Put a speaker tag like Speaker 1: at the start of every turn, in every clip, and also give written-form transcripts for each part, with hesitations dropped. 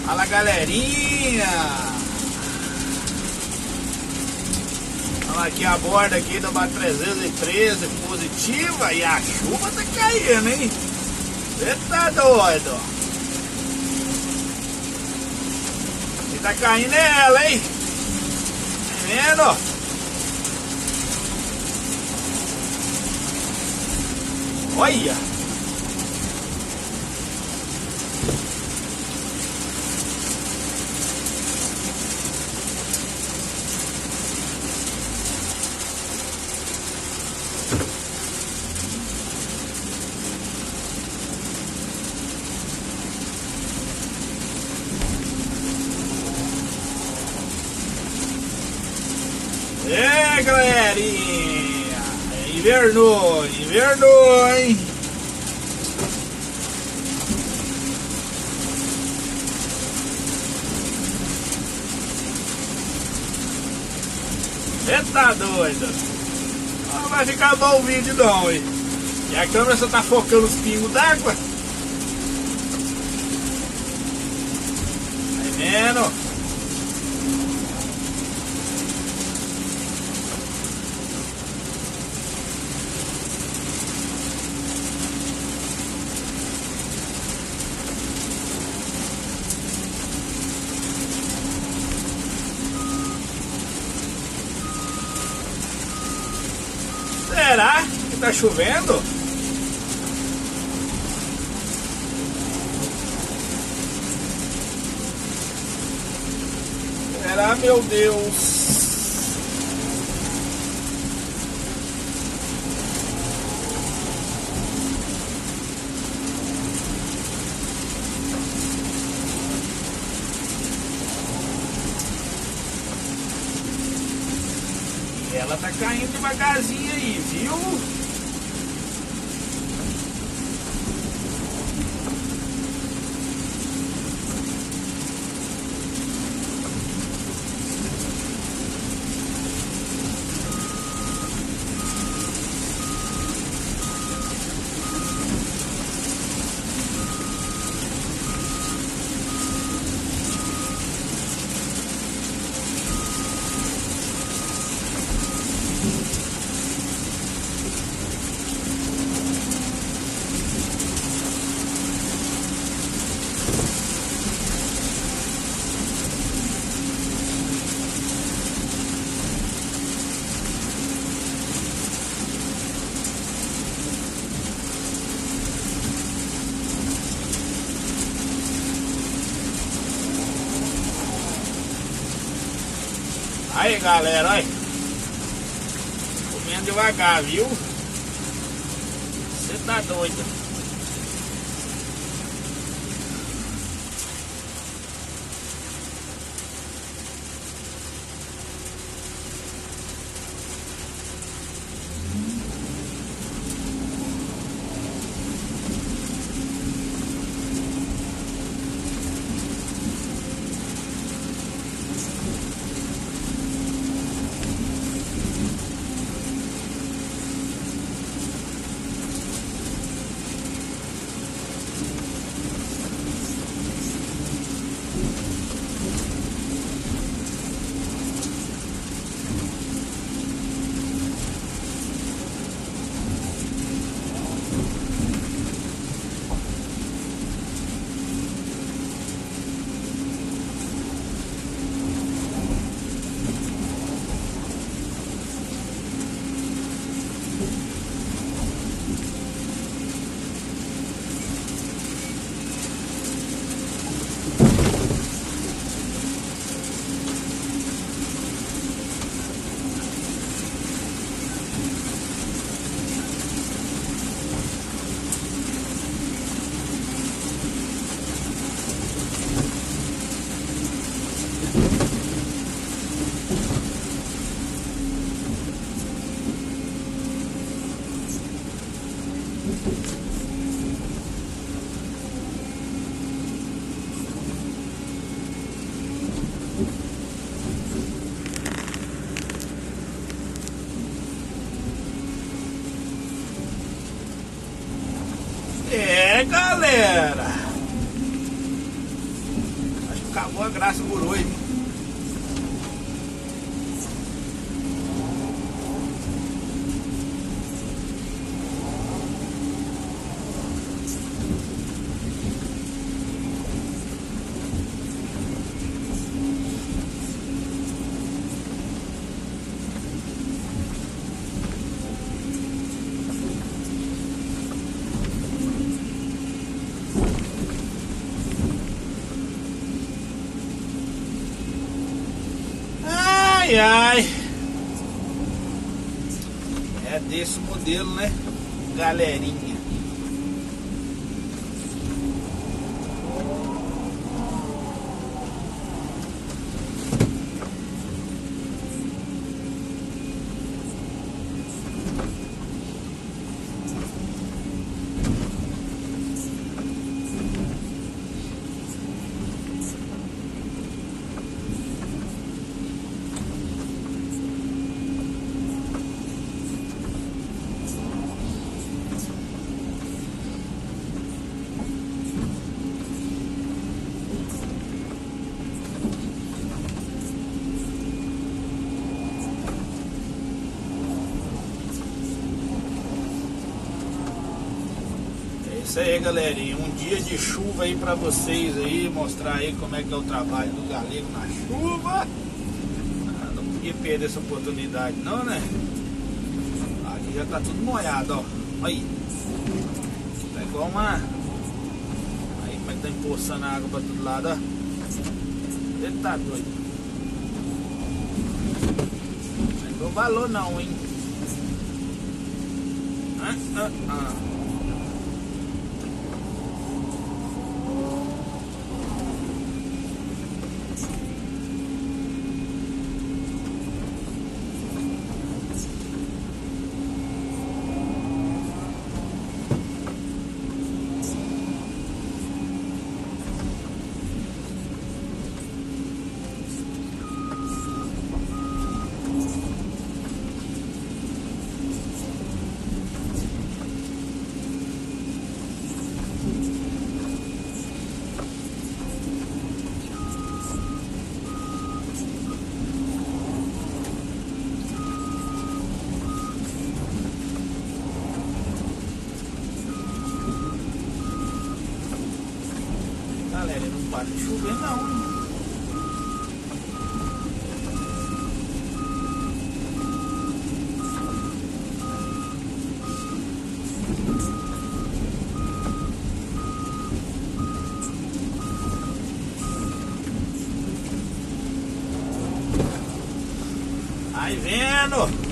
Speaker 1: Fala, galerinha. Olha aqui a borda aqui da BAT 313 positiva e a chuva tá caindo, hein? Você tá doido? E tá caindo ela, hein? Tá vendo? Olha! É, galerinha! Invernou, hein? Você tá doido? Não vai ficar bom o vídeo não, hein? E a câmera só tá focando os pingos d'água. Tá vendo? Será que tá chovendo? Será, meu Deus? Ela tá caindo devagarzinho aí, viu? Aí, galera, olha. Comendo devagar, viu? Você tá doido. É, galera, acho acabou a graça por hoje. Ai, ai. É desse modelo, né, galerinha? Isso aí, galerinha, um dia de chuva aí pra vocês aí, mostrar aí como é que é o trabalho do galego na chuva. Não podia perder essa oportunidade não, né? Aqui já tá tudo molhado, ó. Aí, tá igual uma... Aí como é que tá empoçando a água pra todo lado, ó. Ele tá doido. Não deu valor não, hein. Galera, não para de chover não, hein? Aí vendo?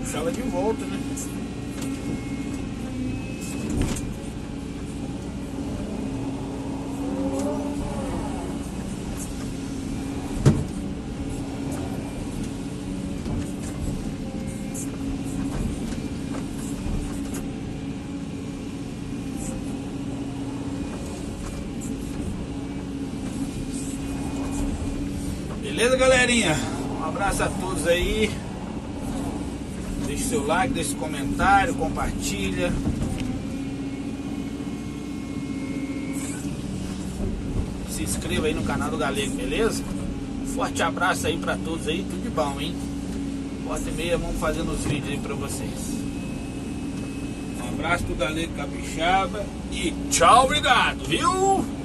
Speaker 1: puxar ela de volta, né? Beleza, galerinha? Um abraço a todos aí. Deixe seu like, deixe seu comentário, compartilha. Se inscreva aí no canal do Galego, beleza? Forte abraço aí pra todos aí, tudo de bom, hein? Volta e meia, vamos fazendo os vídeos aí pra vocês. Um abraço pro Galego Capixaba e tchau, obrigado, viu?